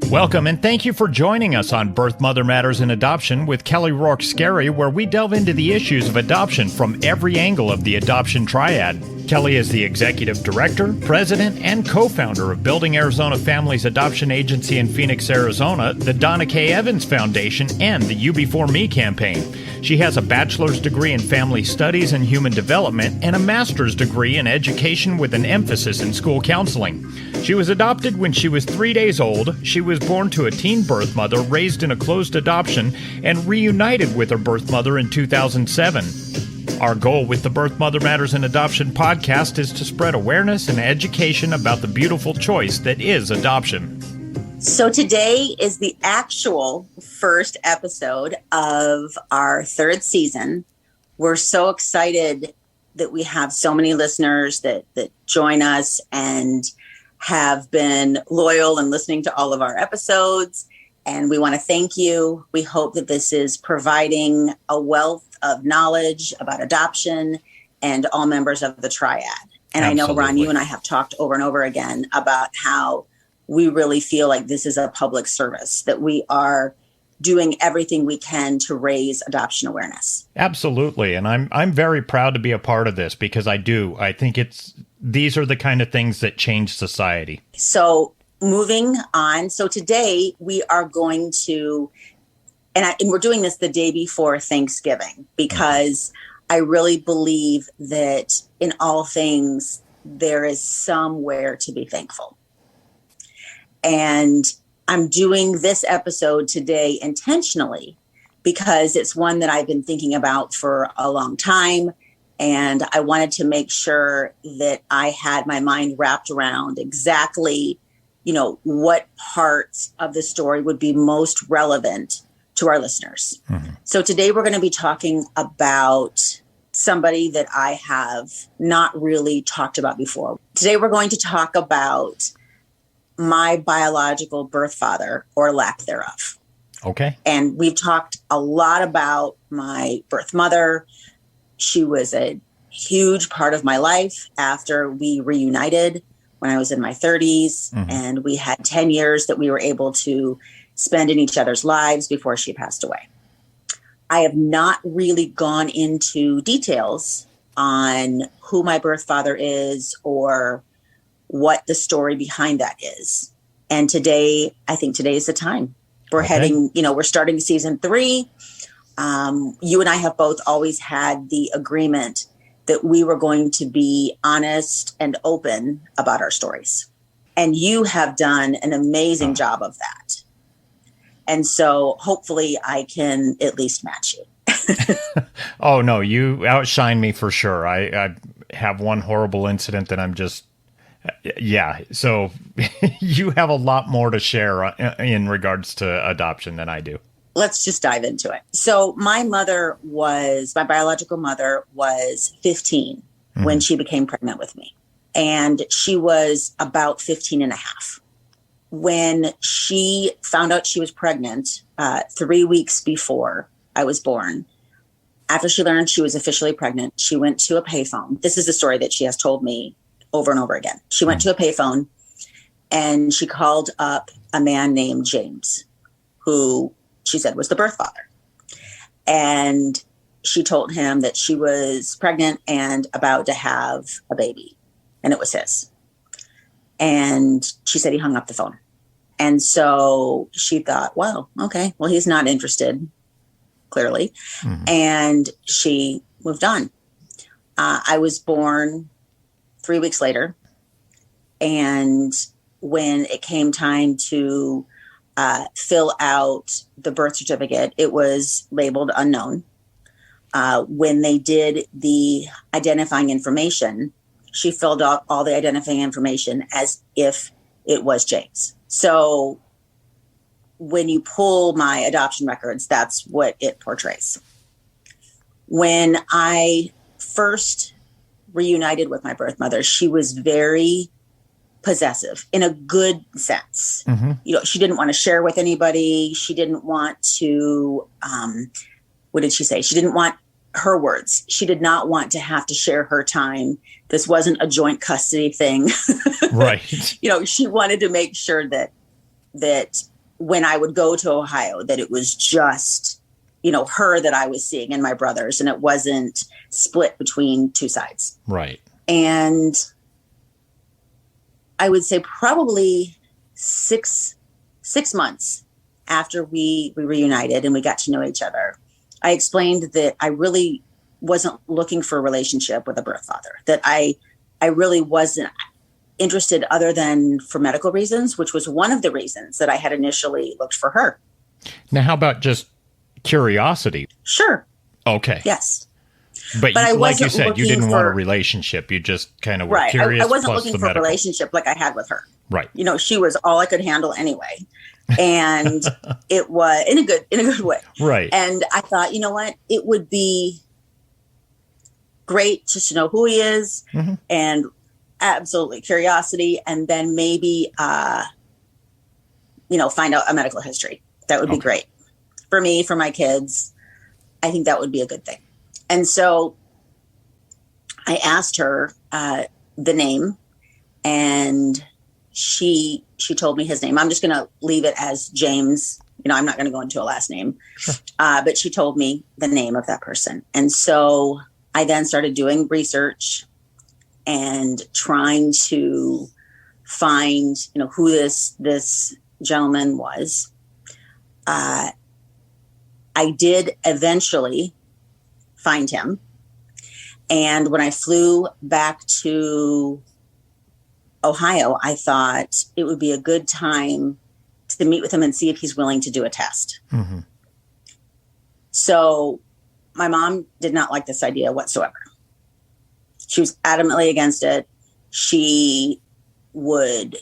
Welcome and thank you for joining us on Birth, Mother Matters, and Adoption with Kelly Rourke Scary, where we delve into the issues of adoption from every angle of the adoption triad. Kelly is the executive director, president, and co-founder of Building Arizona Families Adoption Agency in Phoenix, Arizona, the Donna K. Evans Foundation, and the You Before Me campaign. She has a bachelor's degree in family studies and human development and a master's degree in education with an emphasis in school counseling. She was adopted when she was 3 days old. She was born to a teen birth mother, raised in a closed adoption, and reunited with her birth mother in 2007. Our goal with the Birth, Mother Matters, and Adoption podcast is to spread awareness and education about the beautiful choice that is adoption. So today is the actual first episode of our third season. We're so excited that we have so many listeners that join us and have been loyal and listening to all of our episodes. And we want to thank you. We hope that this is providing a wealth of knowledge about adoption and all members of the triad. And Absolutely. I know, Ron, you and I have talked over and over again about how we really feel like this is a public service, that we are doing everything we can to raise adoption awareness. Absolutely. And I'm very proud to be a part of this because I think these are the kind of things that change society. So moving on. So today we are going to, and we're doing this the day before Thanksgiving because I really believe that in all things, there is somewhere to be thankful. And I'm doing this episode today intentionally because it's one that I've been thinking about for a long time. And I wanted to make sure that I had my mind wrapped around exactly, what parts of the story would be most relevant to our listeners. Mm-hmm. So today we're going to be talking about somebody that I have not really talked about before. Today we're going to talk about my biological birth father, or lack thereof. Okay. And we've talked a lot about my birth mother. She was a huge part of my life after we reunited when I was in my 30s. Mm-hmm. And we had 10 years that we were able to spend in each other's lives before she passed away. I have not really gone into details on who my birth father is or what the story behind that is. And I think today is the time. We're heading, we're starting season 3. You and I have both always had the agreement that we were going to be honest and open about our stories. And you have done an amazing job of that. And so hopefully I can at least match you. Oh, no, you outshine me for sure. I have one horrible incident that I'm just, so you have a lot more to share in regards to adoption than I do. Let's just dive into it. So my biological mother was 15 when she became pregnant with me. And she was about 15 and a half. When she found out she was pregnant 3 weeks before I was born, after she learned she was officially pregnant, she went to a payphone. This is a story that she has told me over and over again. She went to a payphone and she called up a man named James, who she said was the birth father. And she told him that she was pregnant and about to have a baby, and it was his. And she said he hung up the phone. And so she thought, well, okay, well, he's not interested, clearly. Mm-hmm. And she moved on. I was born 3 weeks later. And when it came time to fill out the birth certificate, it was labeled unknown. When they did the identifying information, she filled out all the identifying information as if it was James. So when you pull my adoption records, that's what it portrays. When I first reunited with my birth mother, she was very possessive in a good sense. Mm-hmm. She didn't want to share with anybody. She didn't want to, what did she say? She didn't want, her words, she did not want to have to share her time. This wasn't a joint custody thing. Right. She wanted to make sure that when I would go to Ohio, that it was just, her that I was seeing and my brothers, and it wasn't split between two sides. Right. And I would say probably six months after we reunited and we got to know each other, I explained that I really wasn't looking for a relationship with a birth father, that I really wasn't interested other than for medical reasons, which was one of the reasons that I had initially looked for her. Now, how about just curiosity? Sure. Okay. Yes. But I like you wasn't said, you didn't looking want a for- relationship. You just kind of were Right. curious. I wasn't plus looking the for a medical. relationship like I had with her. Right. She was all I could handle anyway. And it was in a good way. Right. And I thought, you know what? It would be great just to know who he is, and absolutely curiosity, and then maybe find out a medical history. That would be great for me, for my kids. I think that would be a good thing. And so I asked her the name, and she told me his name. I'm just going to leave it as James. I'm not going to go into a last name. Sure. But she told me the name of that person. And so I then started doing research and trying to find, who this gentleman was. I did eventually find him. And when I flew back to Ohio, I thought it would be a good time to meet with him and see if he's willing to do a test. Mm-hmm. So my mom did not like this idea whatsoever. She was adamantly against it. She would,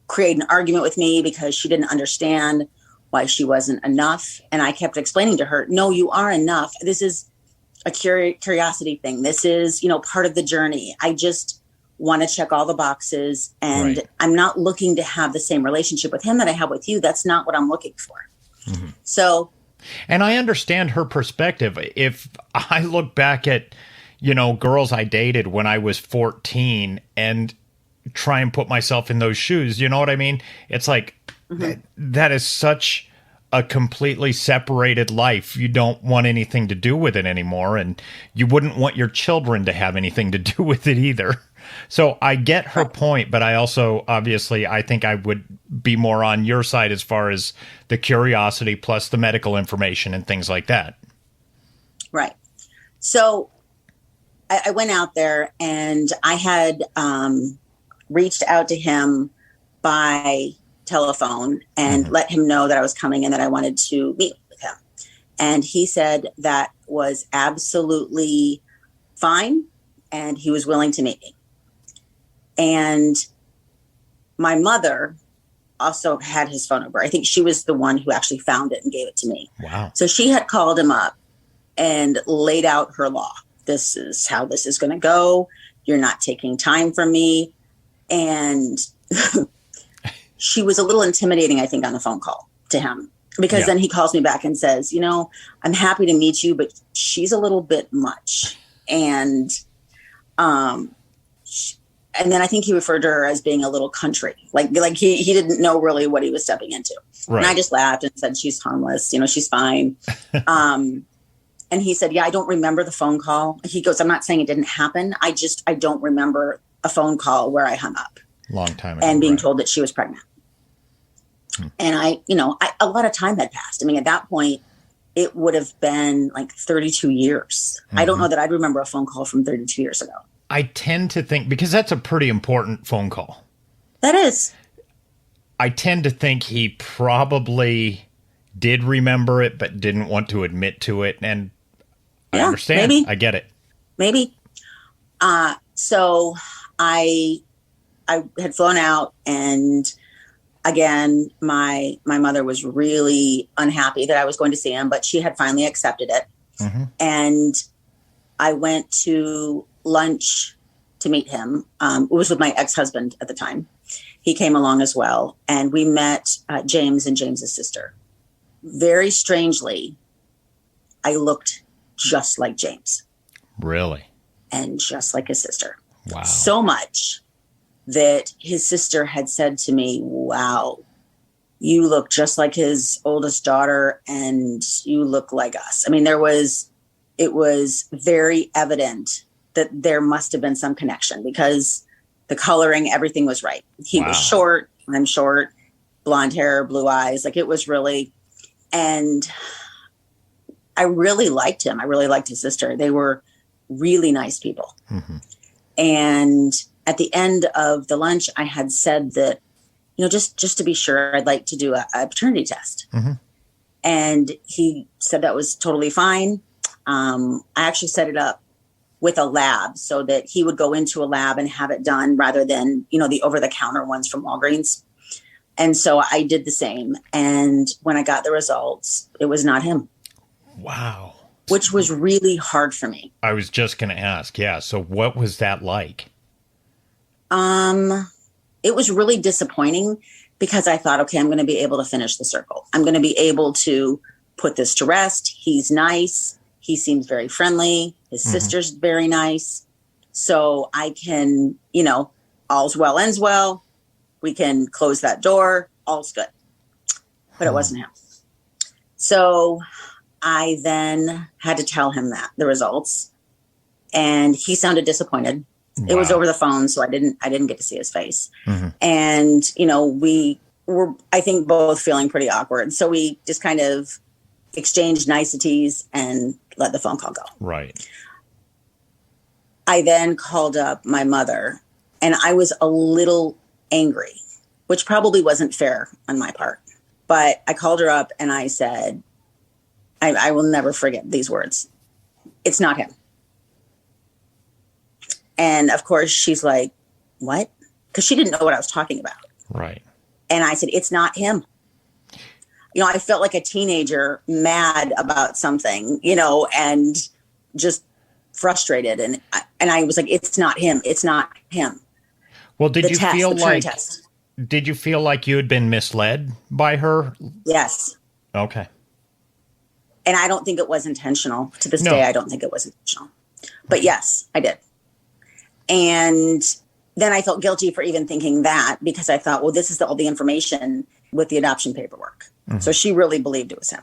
create an argument with me because she didn't understand why she wasn't enough. And I kept explaining to her, no, you are enough. This is a curiosity thing. This is, part of the journey. I just want to check all the boxes, and Right. I'm not looking to have the same relationship with him that I have with you. That's not what I'm looking for. Mm-hmm. So, and I understand her perspective. If I look back at, girls I dated when I was 14 and try and put myself in those shoes, you know what I mean? It's like, that is such a completely separated life. You don't want anything to do with it anymore, and you wouldn't want your children to have anything to do with it either. So I get her point, but I also, obviously, I think I would be more on your side as far as the curiosity plus the medical information and things like that. Right. So I went out there, and I had reached out to him by telephone and let him know that I was coming and that I wanted to meet with him. And he said that was absolutely fine, and he was willing to meet me. And my mother also had his phone number. I think she was the one who actually found it and gave it to me. Wow. So she had called him up and laid out her law. This is how this is going to go. You're not taking time from me. And she was a little intimidating, I think, on the phone call to him, because then he calls me back and says, I'm happy to meet you, but she's a little bit much. And then I think he referred to her as being a little country, like he didn't know really what he was stepping into. Right. And I just laughed and said, she's harmless, she's fine. And he said, yeah, I don't remember the phone call. He goes, I'm not saying it didn't happen. I don't remember a phone call where I hung up. Long time ago. And being told that she was pregnant. And a lot of time had passed. I mean, at that point, it would have been like 32 years. I don't know that I'd remember a phone call from 32 years ago. I tend to think, because that's a pretty important phone call. That is. I tend to think he probably did remember it, but didn't want to admit to it. And I understand. Maybe. I get it. Maybe. So I had flown out, and again, my mother was really unhappy that I was going to see him, but she had finally accepted it. And I went to lunch to meet him. It was with my ex-husband at the time. He came along as well, and we met James and James's sister. Very strangely, I looked just like James. Really? And just like his sister. Wow. So much that his sister had said to me, wow, you look just like his oldest daughter and you look like us. I mean, it was very evident that there must have been some connection because the coloring, everything was right. He was short, I'm short, blonde hair, blue eyes. Like, it was really, and I really liked him. I really liked his sister. They were really nice people. Mm-hmm. And at the end of the lunch, I had said that, just to be sure, I'd like to do a paternity test. Mm-hmm. And he said that was totally fine. I actually set it up with a lab so that he would go into a lab and have it done rather than, the over-the-counter ones from Walgreens. And so I did the same. And when I got the results, it was not him. Wow. Which was really hard for me. I was just going to ask. Yeah. So what was that like? It was really disappointing because I thought, okay, I'm going to be able to finish the circle. I'm going to be able to put this to rest. He's nice. He seems very friendly. His sister's very nice. So I can, all's well ends well. We can close that door. All's good. But it wasn't him. So I then had to tell him the results, and he sounded disappointed. Wow. It was over the phone, so I didn't get to see his face. Mm-hmm. And, we were, I think, both feeling pretty awkward. So we just kind of exchanged niceties and let the phone call go. Right. I then called up my mother, and I was a little angry, which probably wasn't fair on my part. But I called her up and I said, I will never forget these words. It's not him. And of course she's like, what? Because she didn't know what I was talking about. Right. And I said, it's not him. I felt like a teenager mad about something, and just frustrated. And I was like, it's not him. It's not him. Well, did you feel like you had been misled by her? Yes. Okay. And I don't think it was intentional. To this day, I don't think it was intentional. But yes, I did. And then I felt guilty for even thinking that, because I thought, well, this is all the information with the adoption paperwork. Mm-hmm. So she really believed it was him.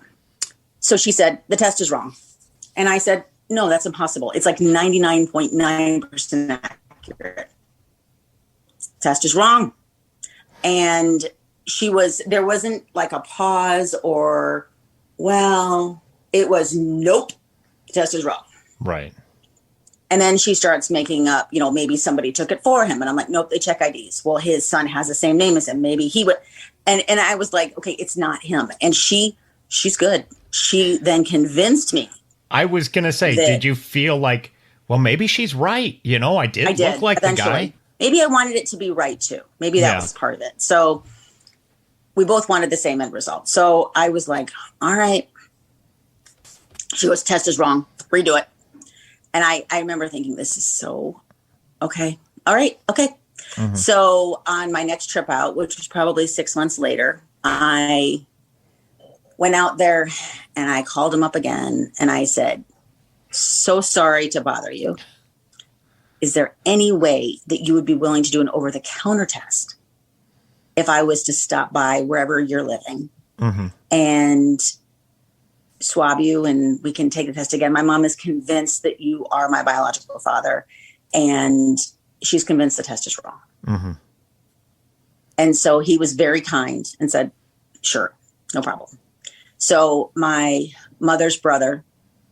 So she said, the test is wrong. And I said, no, that's impossible. It's like 99.9% accurate. Test is wrong. And there wasn't like a pause or, well, it was, nope, the test is wrong. Right. And then she starts making up, maybe somebody took it for him. And I'm like, nope, they check IDs. Well, his son has the same name as him. Maybe he would. And I was like, okay, it's not him. And she's good. She then convinced me. I was going to say, did you feel like, well, maybe she's right. I did look like eventually. The guy. Maybe I wanted it to be right too. Maybe that was part of it. So we both wanted the same end result. So I was like, all right. She goes, test is wrong. Redo it. And I remember thinking, this is so, okay. All right. Okay. Mm-hmm. So on my next trip out, which was probably 6 months later, I went out there and I called him up again. And I said, so sorry to bother you. Is there any way that you would be willing to do an over-the-counter test if I was to stop by wherever you're living and swab you and we can take the test again? My mom is convinced that you are my biological father, and she's convinced the test is wrong. Mm-hmm. And so he was very kind and said, sure, no problem. So my mother's brother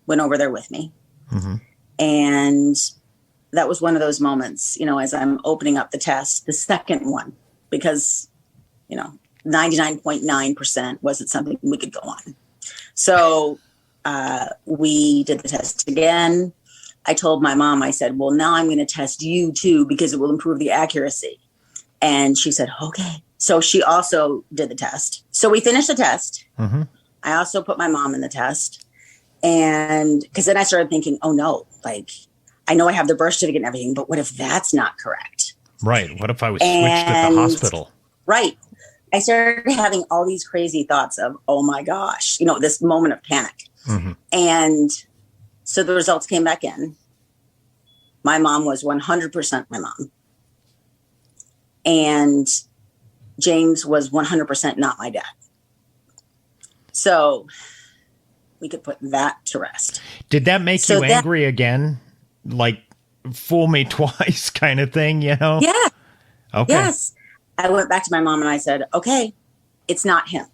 went over there with me. Mm-hmm. And that was one of those moments, as I'm opening up the test, the second one, because, 99.9% wasn't something we could go on. So we did the test again. I told my mom, I said, well, now I'm going to test you too, because it will improve the accuracy. And she said, okay. So she also did the test. So we finished the test. Mm-hmm. I also put my mom in the test. And because then I started thinking, oh no, I know I have the birth certificate and everything, but what if that's not correct? Right. What if I was switched at the hospital? Right. I started having all these crazy thoughts of, oh my gosh, this moment of panic. Mm-hmm. And so the results came back in. My mom was 100% my mom. And James was 100% not my dad. So we could put that to rest. Did that make you angry again? Like, fool me twice kind of thing, you know? Yeah. Okay. Yes. I went back to my mom and I said, okay, it's not him.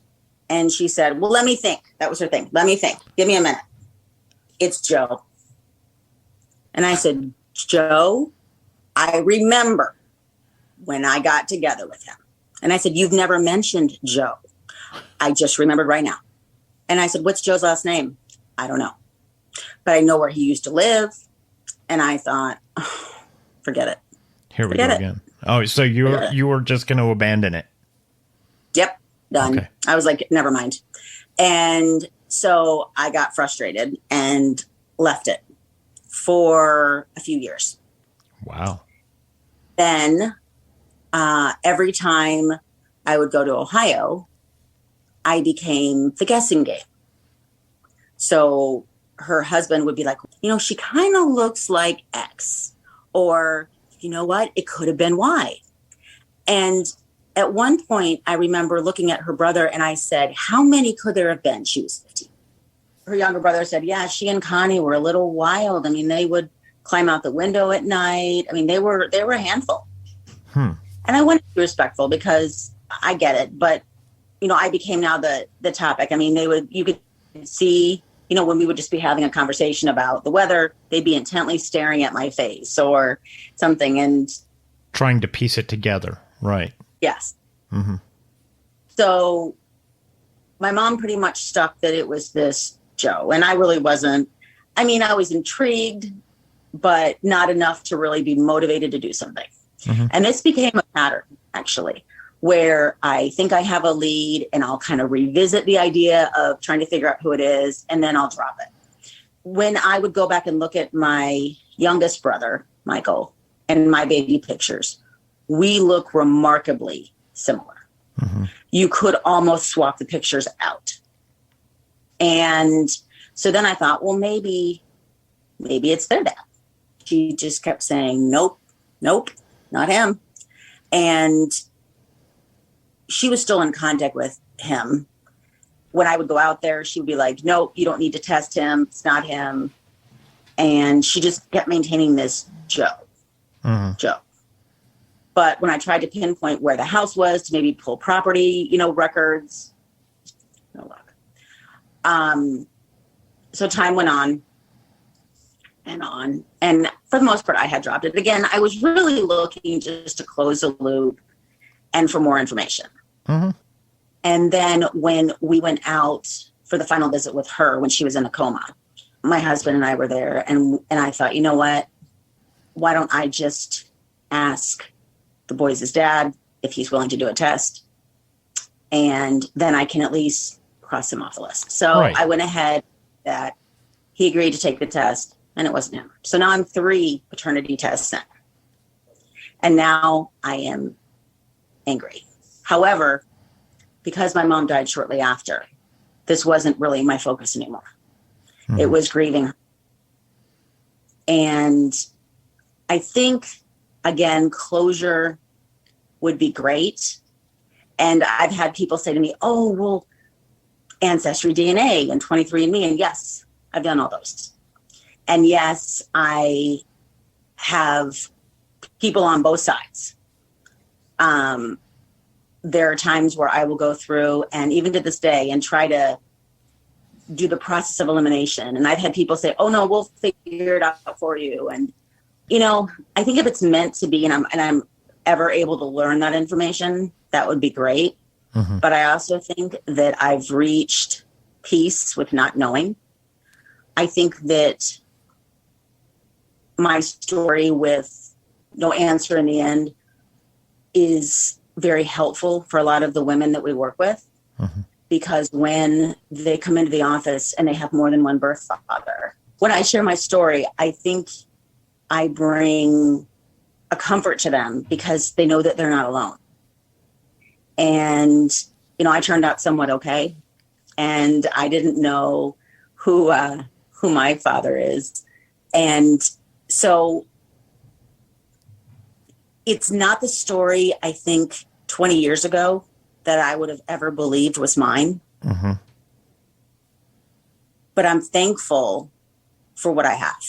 And she said, well, let me think. That was her thing. Let me think. Give me a minute. It's Joe. And I said, Joe, I remember when I got together with him. And I said, you've never mentioned Joe. I just remembered right now. And I said, what's Joe's last name? I don't know. But I know where he used to live. And I thought, oh, forget it. Here we go again. Oh, so you were just going to abandon it? Yep, done. Okay. I was like, never mind. And so I got frustrated and left it for a few years. Wow. Then every time I would go to Ohio, I became the guessing game. So her husband would be like, you know, she kind of looks like X, or you know what, it could have been Y. And at one point, I remember looking at her brother and I said, how many could there have been? She was 15. Her younger brother said, yeah, she and Connie were a little wild. I mean, they would climb out the window at night. I mean, they were a handful. And I wanted to be respectful because I get it. But, you know, I became now the topic. I mean, you could see, you know, when we would just be having a conversation about the weather, they'd be intently staring at my face or something and trying to piece it together. Right. Yes. Mm-hmm. So my mom pretty much stuck that it was this Joe, and I really wasn't. I mean, I was intrigued, but not enough to really be motivated to do something. Mm-hmm. And this became a pattern, actually, where I think I have a lead and I'll kind of revisit the idea of trying to figure out who it is, and then I'll drop it. When I would go back and look at my youngest brother, Michael, and my baby pictures, we look remarkably similar. Mm-hmm. You could almost swap the pictures out. And so then I thought, well, maybe it's their dad. She just kept saying, nope, not him. And she was still in contact with him. When I would go out there, she would be like, nope, you don't need to test him. It's not him. And she just kept maintaining this Joe. But when I tried to pinpoint where the house was to maybe pull property, you know, records, no luck. So time went on. And for the most part, I had dropped it. Again, I was really looking just to close the loop and for more information. Mm-hmm. And then when we went out for the final visit with her, when she was in a coma, my husband and I were there. And I thought, you know what? Why don't I just ask the boys' dad if he's willing to do a test? And then I can at least cross him off the list. So right. I went ahead that he agreed to take the test, and it wasn't him. So now I'm 3 paternity tests in. And now I am angry. However, because my mom died shortly after, this wasn't really my focus anymore. Mm-hmm. It was grieving her. And I think, again, closure would be great. And I've had people say to me, oh, well, Ancestry DNA and 23andMe. And yes, I've done all those. And yes, I have people on both sides. There are times where I will go through, and even to this day, and try to do the process of elimination. And I've had people say, oh, no, we'll figure it out for you. And, you know, I think if it's meant to be, and I'm ever able to learn that information, that would be great. Mm-hmm. But I also think that I've reached peace with not knowing. I think that my story with no answer in the end is very helpful for a lot of the women that we work with. Mm-hmm. Because when they come into the office and they have more than one birth father, when I share my story, I think I bring a comfort to them because they know that they're not alone. And, you know, I turned out somewhat okay. And I didn't know who my father is. And so it's not the story, I think, 20 years ago that I would have ever believed was mine. Mm-hmm. But I'm thankful for what I have.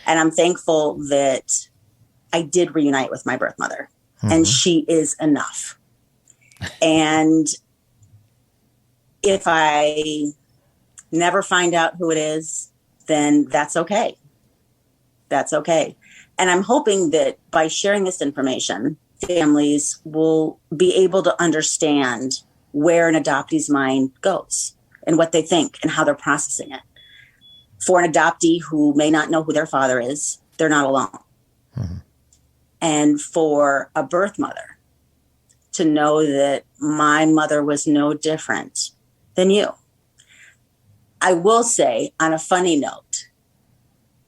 And I'm thankful that I did reunite with my birth mother. Mm-hmm. And she is enough. And if I never find out who it is, then that's okay. That's okay. And I'm hoping that by sharing this information, families will be able to understand where an adoptee's mind goes and what they think and how they're processing it. For an adoptee who may not know who their father is, they're not alone. Mm-hmm. And for a birth mother to know that my mother was no different than you. I will say, on a funny note,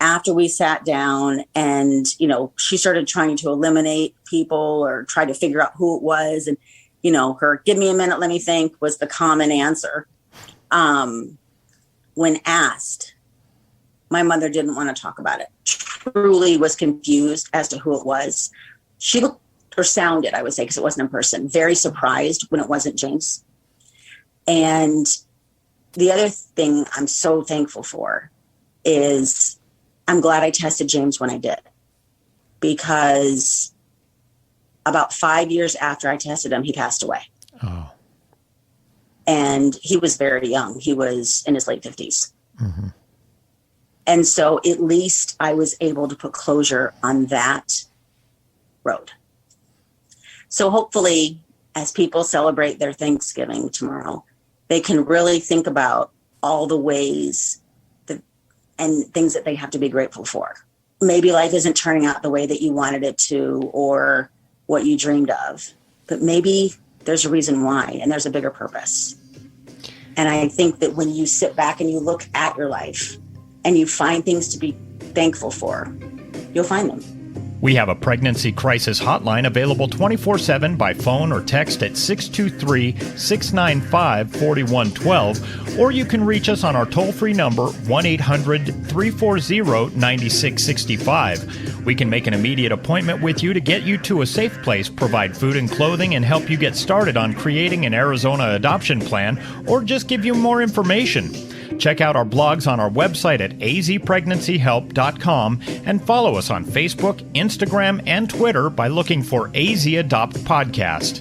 after we sat down and, she started trying to eliminate people or try to figure out who it was. And, her "give me a minute, let me think" was the common answer. When asked, my mother didn't want to talk about it. Truly was confused as to who it was. She looked, or sounded, I would say, because it wasn't in person, very surprised when it wasn't James. And the other thing I'm so thankful for is I'm glad I tested James when I did, because about 5 years after I tested him, he passed away. Oh. And he was very young. He was in his late 50s. Mm-hmm. And so at least I was able to put closure on that road. So hopefully, as people celebrate their Thanksgiving tomorrow, they can really think about all the ways and things that they have to be grateful for. Maybe life isn't turning out the way that you wanted it to or what you dreamed of, but maybe there's a reason why, and there's a bigger purpose. And I think that when you sit back and you look at your life and you find things to be thankful for, you'll find them. We have a pregnancy crisis hotline available 24/7 by phone or text at 623-695-4112, or you can reach us on our toll-free number 1-800-340-9665. We can make an immediate appointment with you to get you to a safe place, provide food and clothing, and help you get started on creating an Arizona adoption plan, or just give you more information. Check out our blogs on our website at azpregnancyhelp.com and follow us on Facebook, Instagram, and Twitter by looking for AZ Adopt Podcast.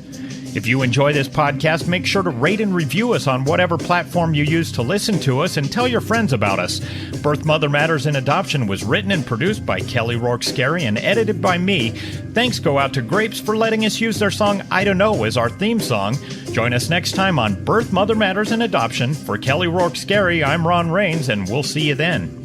If you enjoy this podcast, make sure to rate and review us on whatever platform you use to listen to us, and tell your friends about us. Birth Mother Matters in Adoption was written and produced by Kelly Rourke Scary and edited by me. Thanks go out to Grapes for letting us use their song "I Don't Know" as our theme song. Join us next time on Birth Mother Matters in Adoption. For Kelly Rourke Scary, I'm Ron Rains, and we'll see you then.